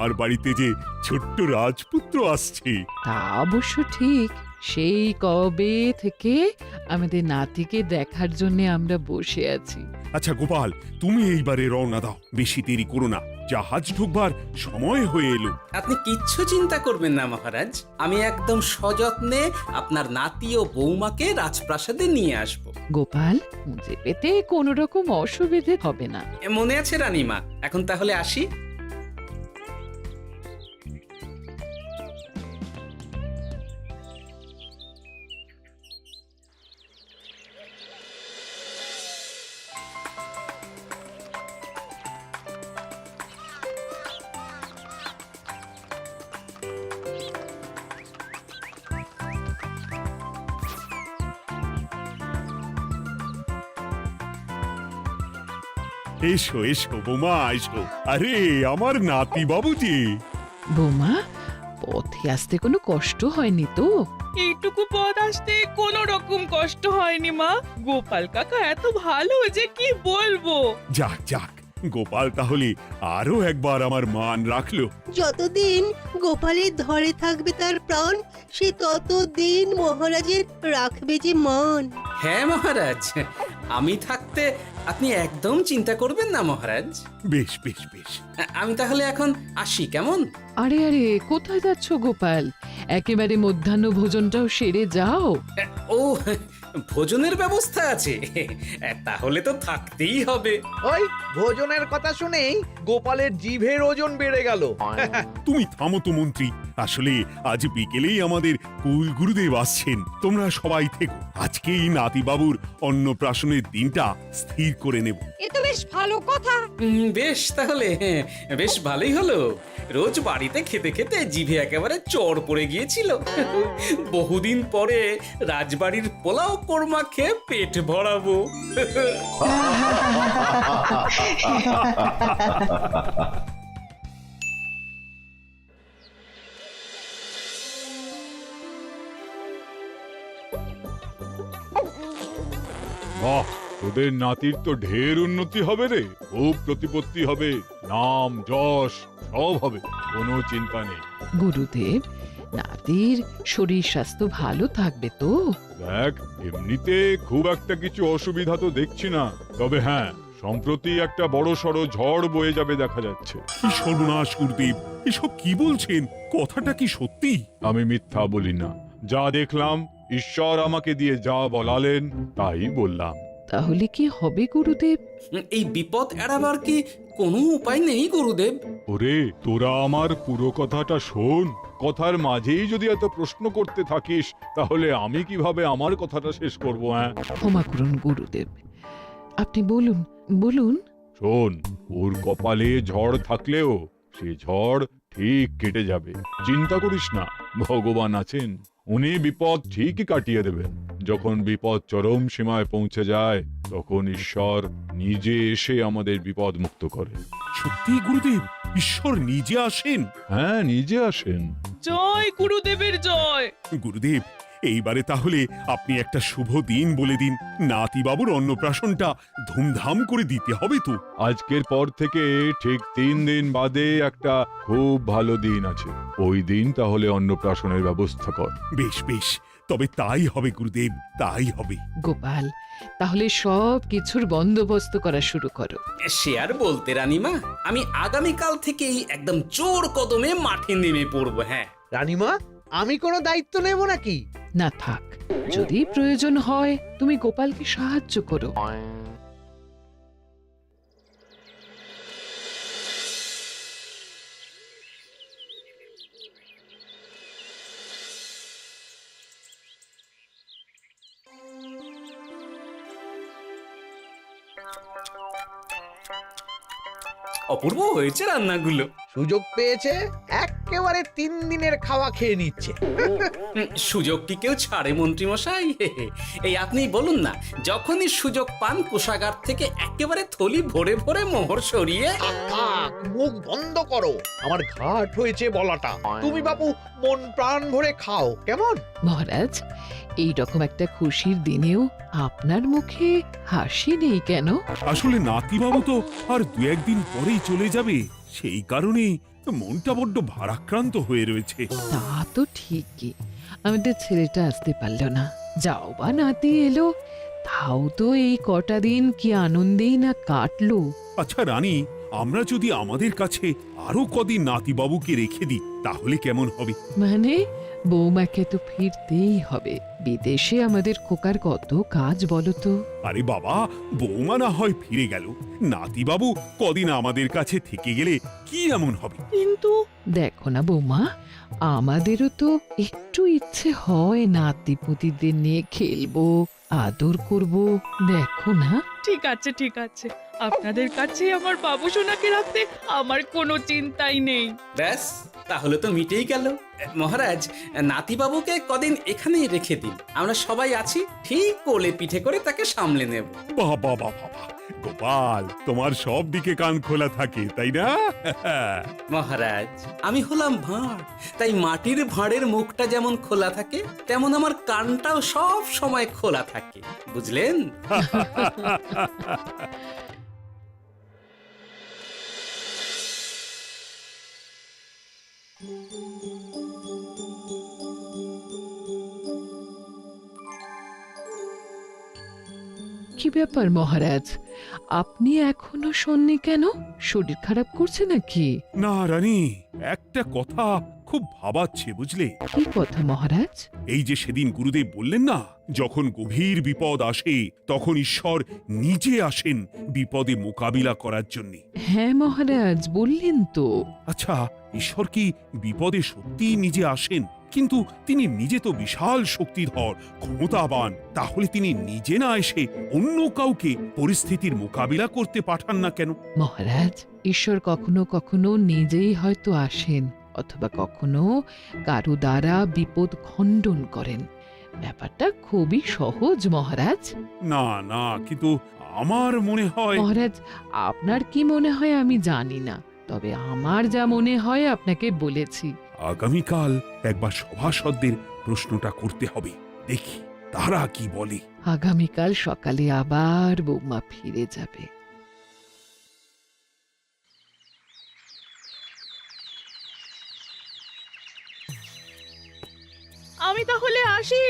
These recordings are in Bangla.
আমার বাড়িতে যে ছোট্ট রাজপুত্র আসছে। তা অবশ্য ঠিক। সেই কবে থেকে আমাদের নাতিকে দেখার জন্য আমরা বসে আছি। আচ্ছা গোপাল, তুমি এইবারে রওনা দাও, বেশি দেরি করো না, জাহাজ ঢুকবার সময় হয়ে এলো। আপনি কিচ্ছু চিন্তা করবেন না মহারাজ, আমি একদম সযত্নে আপনার নাতি ও বৌমাকে রাজপ্রাসাদে নিয়ে আসব। গোপাল, খুঁজে পেতে কোনো রকম অসুবিধে হবে না। মনে আছে রানীমা? এখন তাহলে আসি। এসো এসো বৌমা, এসো। আরে আমার নাতি বাবু যে। বৌমা, পথে আসতে কোনো কষ্ট হয়নি তো? এইটুকু পথ আসতে কোনো রকম কষ্ট হয়নি মা। গোপাল কাকা এত ভালো যে কি বলবো। যাক যাক, গোপাল তাহলে আরো একবার আমার মান রাখলো। যতদিন গোপালের ধরে থাকবে তার প্রাণ, সে ততদিন মহারাজের রাখবে যে মান। হ্যাঁ মহারাজ, আমি থাকতে আপনি একদম চিন্তা করবেন না মহারাজ। বেশ বেশ বেশ। আমি তাহলে এখন আসি, কেমন? আরে আরে, কোথায় যাচ্ছ গোপাল? একেবারে মধ্যাহ্ন ভোজনটাও সেরে যাও। ও, ভোজনের ব্যবস্থা আছে? তাহলে তো থাকতেই হবে। ওই ভোজনের কথা শুনেই গোপালের জিভের ওজন বেড়ে গেল। তুমি থামো তো মন্ত্রী, আসলে আজ বিকেলেই আমাদের কুল গুরুদেব আসছেন। তোমরা সবাই থেকো, আজকেই নাতিবাবুর অন্নপ্রাশনের দিনটা স্থির করে নেব। এ তো বেশ ভালো কথা। বেশ তাহলে, বেশ ভালোই হলো। রোজ বাড়িতে খেতে খেতে জিভে একেবারে চড় পড়ে গিয়েছিল। বহুদিন পরে রাজবাড়ির পোলাও কোরমা খেয়ে পেট ভরাবো। বাহ, তোদের নাতির তো ঢের উন্নতি হবে রে, খুব প্রতিপত্তি হবে, নাম যশ সব হবে, কোনো চিন্তা নেই। গুরুদেব, নাতির শরীর স্বাস্থ্য ভালো থাকবে তো? দেখ, এমনিতে খুব একটা কিছু অসুবিধা তো দেখছি না, তবে হ্যাঁ, সম্প্রতি একটা বড় সড়ো ঝড় বয়ে যাবে দেখা যাচ্ছে। কি সর্বনাশ গুরুদেব, এসব কি বলছেন? কথাটা কি সত্যি? আমি মিথ্যা বলি না, যা দেখলাম, ঈশ্বর আমাকে দিয়ে যা বলালেন তাই বললাম। তাহলে কি হবে গুরুদেব? এই বিপদ এড়াবার কি কোনো উপায় নেই গুরুদেব? ওরে, তোরা আমার পুরো কথাটা শোন, কথার মাঝেই যদি এত প্রশ্ন করতে থাকিস তাহলে আমি কিভাবে আমার কথাটা শেষ করব? হ্যাঁ, ক্ষমা করুন গুরুদেব, আপনি বলুন বলুন। শোন, ওর কপালে ঝড় থাকলেও সে ঝড় ঠিক কেটে যাবে, চিন্তা করিস না, ভগবান আছেন, উনি বিপদ ঠিকই কাটিয়ে দেবেন। যখন বিপদ চরম সীমায় পৌঁছে যায় তখন ঈশ্বর নিজে এসে আমাদের বিপদ মুক্ত করে। সত্যি গুরুদেব, ঈশ্বর নিজে আসেন? হ্যাঁ, নিজে আসেন। জয় গুরুদেবের জয়। গুরুদেব, এইবারে তাহলে আপনি একটা শুভ দিন বলে দিন, নাতিবাবুর অন্নপ্রাশনটা ধুমধাম করে দিতে হবে তো। আজকের পর থেকে ঠিক 3 দিন বাদে একটা খুব ভালো দিন আছে, ওই দিন তাহলে অন্নপ্রাশনের ব্যবস্থা কর। বেশ বেশ, তবে তাই হবে গুরুদেব, তাই হবে। গোপাল, তাহলে সব কিছুর বন্দোবস্ত করা শুরু করো। সে আর বলতে রানীমা, আমি আগামীকাল থেকেই একদম জোর কদমে মাঠে নেমে পড়বো। হ্যাঁ রানীমা, আমি কোনো দায়িত্ব নেব নাকি? না থাক, যদি প্রয়োজন হয় তুমি গোপালকে সাহায্য করো। অপূর্ব হয়েছে রান্নাগুলো। সুযোগ পেয়েছে, একেবারে 3 দিনের খাওয়া খেয়ে নিচ্ছে। সুযোগ কি কেউ ছাড়ে মন্ত্রী মশাই? এই আপনিই বলুন না, যখনই সুযোগ পান কোষাগার থেকে একেবারে থলি ভরে ভরে মোহর সরিয়ে। থাক, মুখ বন্ধ করো, আমার ঘাট হয়েছে বলাটা। তুমি বাবু মন প্রাণ ভরে খাও, কেমন? মহারাজ, এই রকম একটা খুশির দিনেও আপনার মুখে হাসি নেই কেন? আসলে নাতিবাবু তো আর 2-1 দিন পরেই চলে যাবে, সেই কারণেই মনটা বড্ড ভারাক্রান্ত হয়ে রয়েছে। তা তো ঠিকই, আমাদের ছেলেটা আসতে পারলো না, যাও বা নাতি এলো, তাও তো এই কটা দিন কি আনন্দেই না কাটলো। আচ্ছা রানী, আমরা যদি আমাদের কাছে আরো কদিন নাতিবাবুকে রেখে দিই তাহলে কেমন হবে? মানে বৌমাকে তো ফিরতেই হবে, বিদেশে আমাদের খোকার কত কাজ বলো তো। আরে বাবা, বৌমা না হয় ফিরে গেল, নাতিবাবু কদিন আমাদের কাছে থেকে গেলে কি এমন হবে? কিন্তু দেখো না বৌমা, আমাদেরও তো একটু ইচ্ছে হয় নাতিপুতিদের নিয়ে খেলবো, আদর করব, দেখো না। ঠিক আছে ঠিক আছে, আপনাদের কাছে আমার বাবু সোনাকে রাখতে আমার কোনো চিন্তাই নেই। ব্যাস, তাহলে তো মিটেই গেল। মহারাজ, নাতিবাবুকে কদিন এখানেই রেখে দিন, আমরা সবাই আছি, ঠিক কোলে পিঠে করে তাকে সামলে নেব। বাবা বাবা, গোপাল তোমার সব দিকে কান খোলা থাকে তাই না? মহারাজ, আমি হলাম ভাঁড়, তাই মাটির ভাঁড়ের মুখটা যেমন খোলা থাকে তেমন আমার কানটাও সব সময় খোলা থাকে, বুঝলেন? কি ব্যাপার মহারাজ, আপনি এখনো শোননি কেন? শরীর খারাপ করছে নাকি? না রানী, একটা কথা খুব ভাবাচ্ছে বুঝলে। কি কথা মহারাজ? এই যে সেদিন গুরুদেব বললেন না, যখন গভীর বিপদ আসে তখন ঈশ্বর নিজে আসেন বিপদে মোকাবিলা করার জন্য। হ্যাঁ মহারাজ, বললেন তো। আচ্ছা, ঈশ্বর কি বিপদে সত্যি নিজে আসেন? কিন্তু তিনি নিজে তো বিশাল শক্তিধর, ক্ষমতাবান, তাহলে তিনি নিজে না এসে অন্য কাউকে পরিস্থিতির মোকাবিলা করতে পাঠান না কেন? মহারাজ, ঈশ্বর কখনো কখনো নিজেই হয়তো আসেন, অথবা কখনো কারো দ্বারা বিপদ খণ্ডন করেন। ব্যাপারটা খুবই সহজ মহারাজ। না না, কিন্তু আমার মনে হয়। মহারাজ, আপনার কি মনে হয় আমি জানি না, তবে আমার যা মনে হয় আপনাকে বলেছি। আগামীকাল একবার সভাসদদের প্রশ্নটা করতে হবে, দেখি তারা কি বলে। আগামীকাল সকালে আবার বৌমা ফিরে যাবে। আমি তাহলে আসি,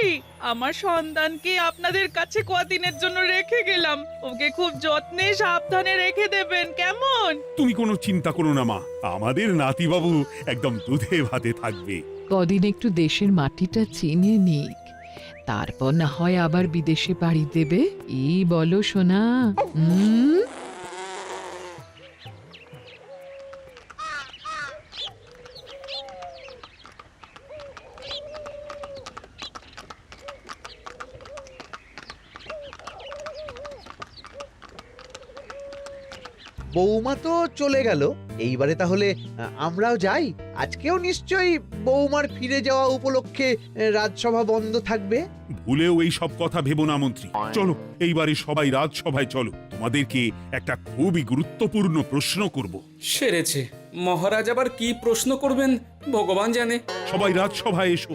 আমার সন্তানকে আপনাদের কাছে কদিনের জন্য রেখে গেলাম, ওকে খুব যত্নে সাবধানে রেখে দেবেন, কেমন? তুমি কোনো চিন্তা করো না মা, আমাদের নাতিবাবু একদম দুধে ভাতে থাকবে। কদিন একটু দেশের মাটিটা চিনে নিক, তারপর না হয় আবার বিদেশে পাড়ি দেবে। এই বলো সোনা। বৌমা তো চলে গেল, এইবারে তাহলে আমরাও যাই। আজকেও নিশ্চয়ই বৌমার ফিরে যাওয়া উপলক্ষে রাজসভা বন্ধ থাকবে। ভুলেও এই সব কথা ভেবো না মন্ত্রী, চলো এইবারে সবাই রাজসভায় চলো, তোমাদেরকে একটা খুবই গুরুত্বপূর্ণ প্রশ্ন করব। সেরেছে, মহারাজ আবার কি প্রশ্ন করবেন ভগবান জানে। সবাই রাজসভায় এসো।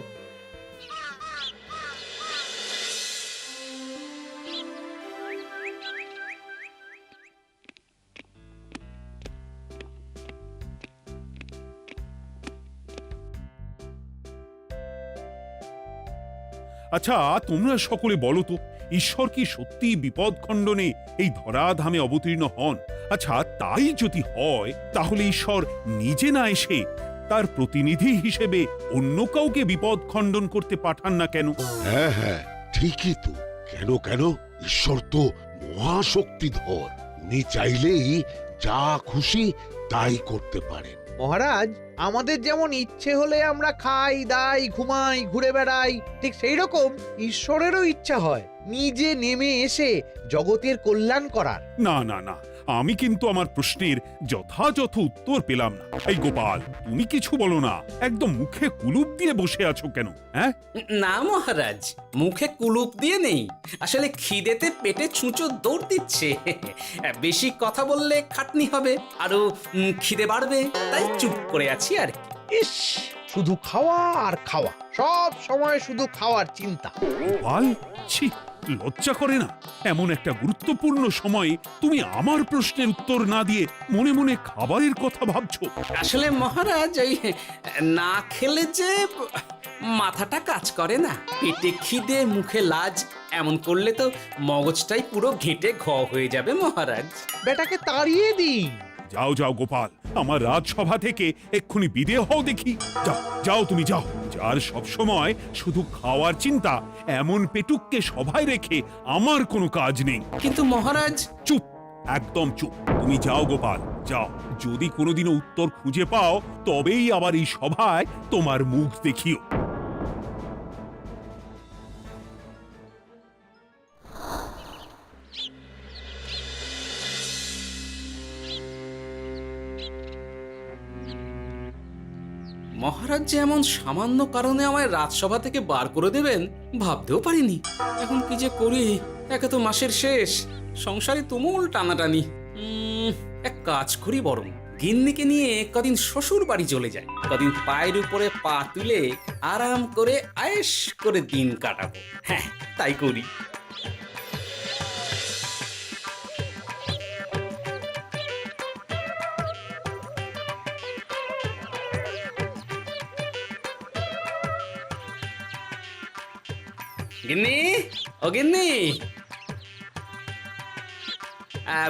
আচ্ছা, তোমরা সকলে বলো তো, ঈশ্বর কি সত্যি বিপদ খণ্ডনে এই ধরাধামে অবতীর্ণ হন? আচ্ছা, তাই যদি হয় তাহলে ঈশ্বর নিজে না এসে তার প্রতিনিধি হিসেবে অন্য কাউকে বিপদ খণ্ডন করতে পাঠান না কেন? হ্যাঁ হ্যাঁ, ঠিকই তো। কেন কেন, ঈশ্বর তো মহাশক্তিধর, উনি চাইলেই যা খুশি তাই করতে পারেন। মহারাজ, আমাদের যেমন ইচ্ছে হলে আমরা খাই দাই ঘুমাই ঘুরে বেড়াই, ঠিক সেই রকম ঈশ্বরেরও ইচ্ছা হয় নিজে নেমে এসে জগতের কল্যাণ করার। না না না, আমি কিন্তু আমার প্রশ্নের যথাযথ উত্তর পেলাম না। এই গোপাল, তুমি কিছু বলো না, একদম মুখে কুলুপ দিয়ে বসে আছো কেন? হ্যাঁ, না মহারাজ, মুখে কুলুপ দিয়ে নেই, আসলে খিদেতে পেটে ছুঁচো দৌড় দিচ্ছে। বেশি কথা বললে খাটনি হবে, আরো খিদে বাড়বে, তাই চুপ করে আছি আর কি। ইস, শুধু খাওয়া আর খাওয়া, সব সময় শুধু খাওয়ার চিন্তা। গোপাল, ছি, লজ্জা করে না? এমন একটা গুরুত্বপূর্ণ সময়ে তুমি আমার প্রশ্নের উত্তর না দিয়ে মনে মনে খাবারের কথা ভাবছো। আসলে মহারাজ ওই না খেলে যে মাথাটা কাজ করে না, পেটে খিদে মুখে লাজ, এমন করলে তো মগজটাই পুরো ঘেঁটে ঘ হয়ে যাবে মহারাজ। বেটাকে তাড়িয়ে দিন। যাও যাও গোপাল, আমার রাজসভা থেকে এক্ষুনি বিদেয় হও দেখি। যাও যাও, তুমি যাও। যার সব সময় শুধু খাওয়ার চিন্তা, এমন পেটুককে সভায় রেখে আমার কোনো কাজ নেই। কিন্তু মহারাজ, চুপ, একদম চুপ। তুমি যাও গোপাল, যাও। যদি কোনোদিনও উত্তর খুঁজে পাও তবেই আবার এই সভায় তোমার মুখ দেখিও। মহারাজ যে এমন সামান্য কারণে আমায় রাজসভা থেকে বার করে দেবেন ভাবতেও পারিনি। এখন কি যে করি, একে তো মাসের শেষ, সংসারে তুমুল টানাটানি। এক কাজ করি বরং, গিন্নিকে নিয়ে কদিন শ্বশুর বাড়ি চলে যায়, কদিন পায়ের উপরে পা তুলে আরাম করে আয়েশ করে দিন কাটাবো। হ্যাঁ, তাই করি। গিন্নি, ও গিন্নি,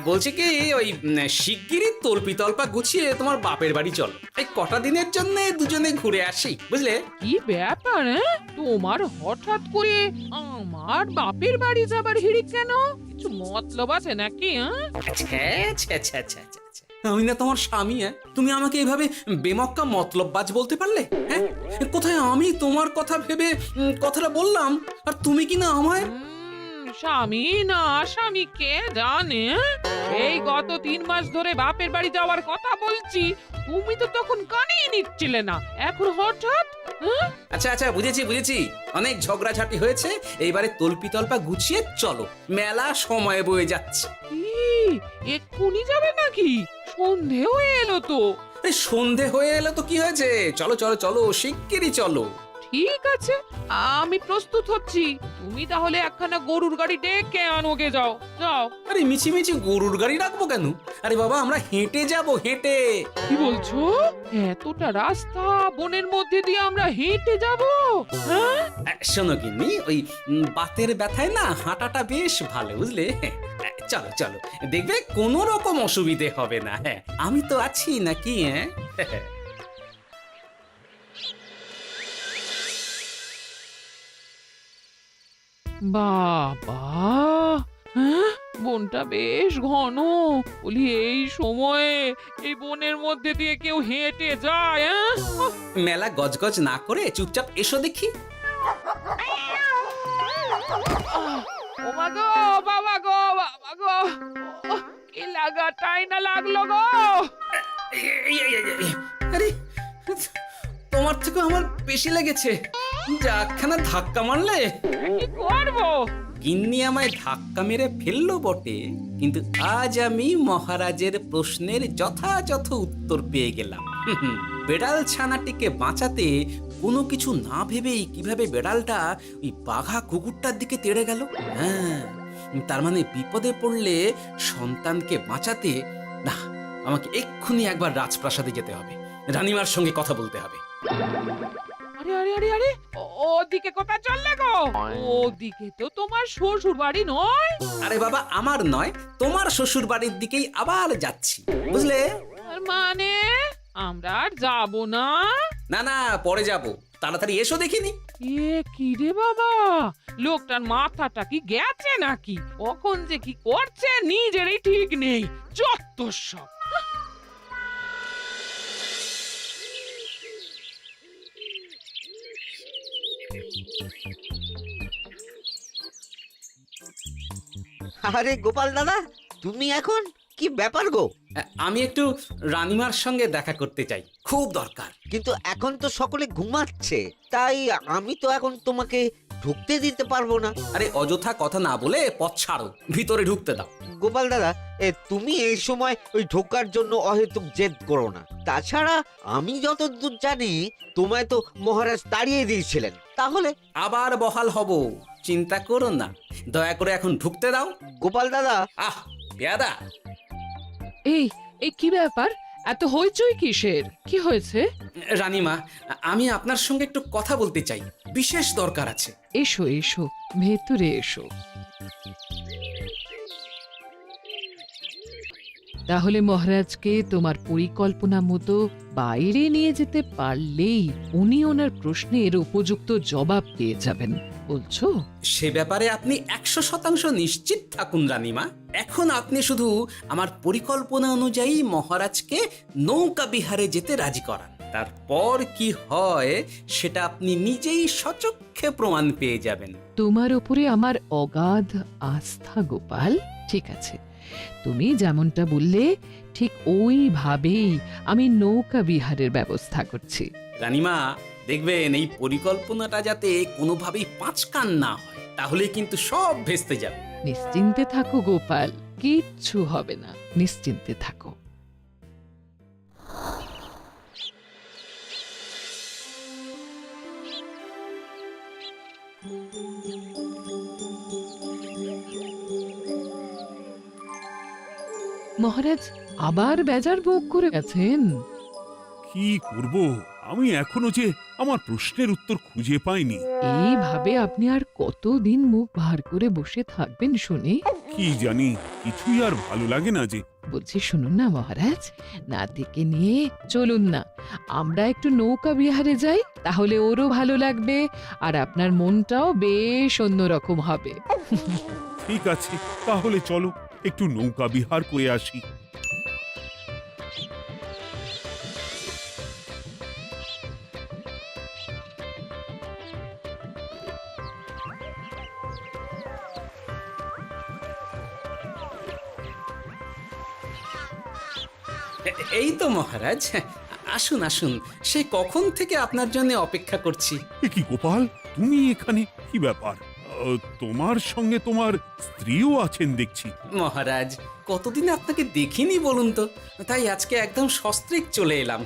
বলছি কি, ওই শিগগিরই তল্পি তল্পা গুছিয়ে তোমার বাপের বাড়ি চল। এই কটা দিনের জন্য দুজনে ঘুরে আসি, বুঝলে? কি ব্যাপার? তোমার হঠাৎ করে আমার বাপের বাড়ি যাবার হিড়িক কেন? কিছু মতলব আছে নাকি? আমি না তোমার স্বামী? তুমি আমাকে এইভাবে বেমক্কা মতলববাজ বলতে পারলে? হ্যাঁ, কোথায় আমি তোমার কথা ভেবে কথাটা বললাম, আর তুমি কি না আমায় স্বামী না স্বামী কে জানে? এই গত 3 মাস ধরে বাপের বাড়ি যাওয়ার কথা বলছি, তুমি তো তখন কানেই নিচ্ছিলে না, এখন হঠাৎ? আচ্ছা আচ্ছা, বুঝেছি বুঝেছি, অনেক ঝগড়াঝাটি হয়েছে, এইবারে তল্পি তল্পা গুছিয়ে চলো, মেলা সময় বয়ে যাচ্ছে। কি এক্ষুনি যাবে নাকি? সন্ধে হয়ে এলো তো। এই সন্ধে হয়ে এলো তো কি হয়েছে, চলো চলো চলো, শিগগিরই চলো। ঠিক আছে, আমি প্রস্তুত হচ্ছি। তুমি তাহলে একখানা গরুর গাড়ি ডেকে আনোগে, যাও যাও। আরে মিছিমিছি গরুর গাড়ি রাখবো কেন? আরে বাবা, আমরা হেঁটে যাব, হেঁটে। কি বলছো? এতটা রাস্তা বনের মধ্যে দিয়ে আমরা হেঁটে যাব? হ্যাঁ, শোনো গিন্নি, ওই বাতের ব্যথায় না হাঁটাটা বেশ ভালো, বুঝলে? চলো চলো, দেখবে কোনো রকম অসুবিধে হবে না। হ্যাঁ, আমি তো আছি নাকি? হ্যাঁ, বাবা, হ্যাঁ, বনটা বেশ ঘন। বলি, এই সময়ে এই বনের মধ্যে দিয়ে কেউ হেঁটে যায়? মেলা গজগজ না করে চুপচাপ এসো দেখি। ও মা গো, বাবা গো, বাবা গো, কি লাগাটাই না লাগলো গো। আরে, তোমার থেকে আমার বেশি লেগেছে, যাখানা ধাক্কা মারলে। কি করবো? গিন্নি আমায় ধাক্কা মেরে ফেললো বটে, কিন্তু আজ আমি মহারাজের প্রশ্নের যথাযথ উত্তর পেয়ে গেলাম। বেড়াল ছানাটিকে বাঁচাতে কোনো কিছু না ভেবেই কিভাবে বেড়ালটা ওই বাঘা কুকুরটার দিকে তেড়ে গেল। হ্যাঁ, তার মানে বিপদে পড়লে সন্তানকে বাঁচাতে না, আমাকে এক্ষুনি একবার রাজপ্রাসাদে যেতে হবে, রানীমার সঙ্গে কথা বলতে হবে। আরে আরে আরে আরে, ওদিকে কোথায় চললে গো? ওদিকে তো তোমার শ্বশুর বাড়ি নয়? আরে বাবা, আমার নয়, তোমার শ্বশুর বাড়ির দিকেই আবার যাচ্ছি, বুঝলে? তার মানে আমরা আর যাবো না? না না, পরে যাব, তাড়াতাড়ি এসো দেখিনি। এ কি রে বাবা, লোকটার মাথাটা কি গেছে নাকি? কখন যে কি করছে নিজেরই ঠিক নেই, যত সব। আরে গোপাল দাদা, তুমি এখন কি ব্যাপার গো? আমি একটু রানীমার সঙ্গে দেখা করতে চাই, খুব দরকার। কিন্তু এখন তো সকলে ঘুমাচ্ছে, তাই আমি তো এখন তোমাকে ঢুকতে দিতে পারবো না। আরে অযথা কথা না বলে পথ ছাড়ো, ভিতরে ঢুকতে দাও। গোপাল দাদা, তুমি এই সময় ওই ঢোকার জন্য অহেতুক জেদ করো না। তাছাড়া আমি যতদূর জানি তোমায় তো মহারাজ তাড়িয়ে দিয়েছিলেন। তাহলে আবার বহাল হব, চিন্তা করো না, দয়া করে এখন ঢুকতে দাও। গোপাল দাদা, আহ পেয়াদা, এই এই কি ব্যাপার? এত হইচই কিসের? কি হয়েছে? রানীমা, আমি আপনার সঙ্গে একটু কথা বলতে চাই, বিশেষ দরকার আছে। এসো এসো, ভেতরে এসো। তাহলে মহারাজকে তোমার পরিকল্পনা মতো বাইরে নিয়ে যেতে পারলেই উনি ওনার প্রশ্নের উপযুক্ত জবাব পেয়ে যাবেন, বলছো? সে ব্যাপারে আপনি 100% নিশ্চিত থাকুন রানীমা। এখন আপনি শুধু আমার পরিকল্পনা অনুযায়ী মহারাজকে নৌকা বিহারে যেতে রাজি করান, তারপর কি হয় সেটা আপনি নিজেই সচক্ষে প্রমাণ পেয়ে যাবেন। তোমার উপরে আমার অগাধ আস্থা গোপাল। ঠিক আছে, তুমি যেমনটা বললে ঠিক ওইভাবেই আমি নৌকা বিহারের ব্যবস্থা করছি। রানীমা, দেখবেন এই পরিকল্পনাটা যাতে কোনোভাবেই পাঁচকান না হয়, তাহলে কিন্তু সব ভেস্তে যাবে। নিশ্চিন্তে থাকো গোপাল, কিচ্ছু হবে না, নিশ্চিন্তে থাকো। মহারাজ আবার বেজার ভোগ করে গেছেন। কি করব, আমি এখনো যে আমার প্রশ্নের উত্তর খুঁজে পাইনি। এইভাবে আপনি আর কতদিন মুখ ভার করে বসে থাকবেন শুনে? কি জানি, কিছুই আর ভালো লাগে না যে। বলছি শুনুন না মহারাজ, নাতিকে নিয়ে চলুন না, আমরা একটু নৌকা বিহারে যাই, তাহলে ওরও ভালো লাগবে আর আপনার মনটাও বেশ অন্যরকম হবে। ঠিক আছে, তাহলে চলো একটু নৌকা বিহার করে আসি। এই তো মহারাজ, আসুন আসুন, সে কখন থেকে আপনার জন্য অপেক্ষা করছি। এ কি গোপাল, তুমি এখানে? কি ব্যাপার? তোমার সঙ্গে তোমার স্ত্রীও আছেন দেখছি। মহারাজ, কতদিন আপনাকে দেখিনি বলুন তো, তাই আজকে একদম সস্ত্রীক চলে এলাম।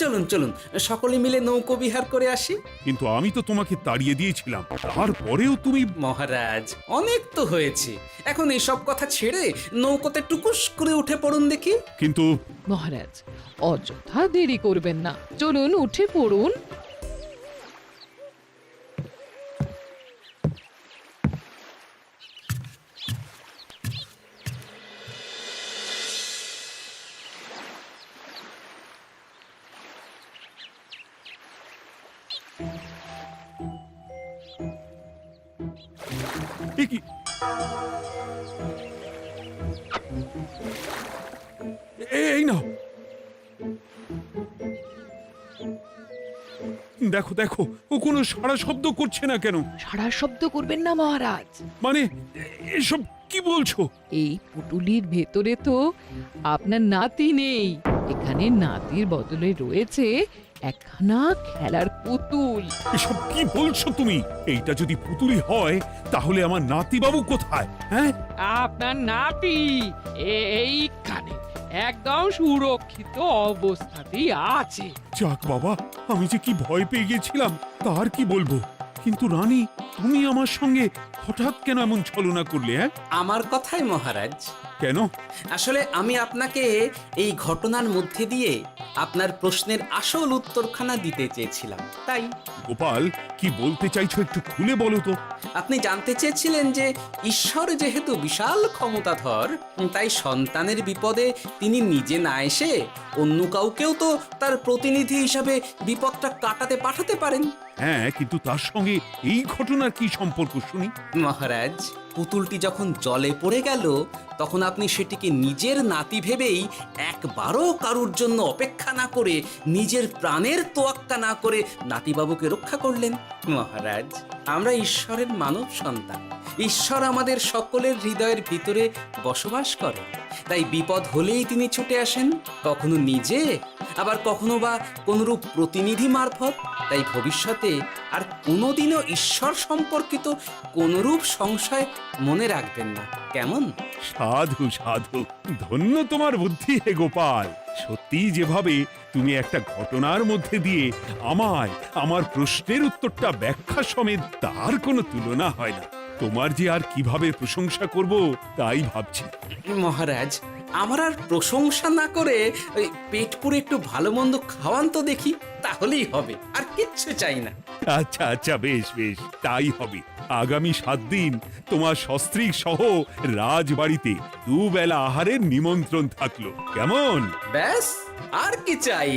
চলুন চলুন, সকলে মিলে নৌকো বিহার করে আসি। কিন্তু আমি তো তোমাকে তাড়িয়ে দিয়েছিলাম, তারপরেও তুমি। মহারাজ, অনেক তো হয়েছে, এখন এসব কথা ছেড়ে নৌকোতে টুকুস করে উঠে পড়ুন দেখি। কিন্তু মহারাজ অযথা দেরি করবেন না, চলুন উঠে পড়ুন। এ কি? এই নাও, দেখো দেখো, ও কোনো সাড়া শব্দ করছে না কেন? সারা শব্দ করবেন না মহারাজ। মানে এসব কি বলছো? এই পুটুলির ভেতরে তো আপনার নাতি নেই, এখানে নাতির বদলে রয়েছে একখানা খেলার পুতুল। এসব কি বলছো তুমি? এইটা যদি পুতুলি হয় তাহলে আমার নাতিবাবু কোথায়? হ্যাঁ, আপনার নাতি এইখানে একদম সুরক্ষিত অবস্থাতেই আছে। যাক বাবা, আমি যে কি ভয় পেয়ে গেছিলাম তার কি বলবো। কিন্তু রানী, তুমি আমার সঙ্গে হঠাৎ কেন এমন ছলনা করলে? হ্যাঁ, আমার কথাই মহারাজ। কেন? আসলে আমি আপনাকে এই ঘটনার মধ্যে দিয়ে আপনার প্রশ্নের আসল উত্তরখানা দিতে চেয়েছিলাম, তাই। গোপাল, কি বলতে চাইছো একটু খুলে বলো তো। আপনি জানতে চেয়েছিলেন যে ঈশ্বর যেহেতু বিশাল ক্ষমতাধর, তাই সন্তানের বিপদে তিনি নিজে না এসে অন্য কাউকেও তো তার প্রতিনিধি হিসাবে বিপদটা কাটাতে পাঠাতে পারেন। হ্যাঁ, কিন্তু তার সঙ্গে এই ঘটনার কি সম্পর্ক শুনি? মহারাজ, পুতুলটি যখন জলে পড়ে গেল তখন আপনি সেটিকে নিজের নাতি ভেবেই একবারও কারুর জন্য অপেক্ষা না করে নিজের প্রাণের তোয়াক্কা না করে নাতিবাবুকে রক্ষা করলেন। মহারাজ, আমরা ঈশ্বরের মানব সন্তান। ঈশ্বর আমাদের সকলের হৃদয়ের ভিতরে বসবাস করেন। তাই বিপদ হলেই তিনি ছুটে আসেন, কখনো নিজে, আবার কখনো বা কোনরূপ প্রতিনিধি মারফত। তাই ভবিষ্যতে আর কোনোদিনও ঈশ্বর সম্পর্কিত কোনরূপ সংশয় মনে রাখবেন না, কেমন? সাধু সাধু, ধন্য তোমার বুদ্ধি হে গোপাল। সত্যি যেভাবে তুমি একটা ঘটনার মধ্যে দিয়ে আমায় আমার প্রশ্নের উত্তরটা ব্যাখ্যা সমেত, তার কোনো তুলনা হয় না। তোমার যে আর কিভাবে প্রশংসা করব তাই ভাবছি। মহারাজ, আমার আর প্রশংসা না করে ওই পেট পুরে একটু ভালো মন্দ খাওয়ান তো দেখি, তাহলেই হবে, আর কিচ্ছু চাই না। আচ্ছা আচ্ছা, বেশ বেশ, তাই হবে। আগামী 7 দিন তোমার সস্ত্রীক সহ রাজবাড়িতে দুবেলা আহারের নিমন্ত্রণ থাকলো, কেমন? ব্যাস, আর কি চাই?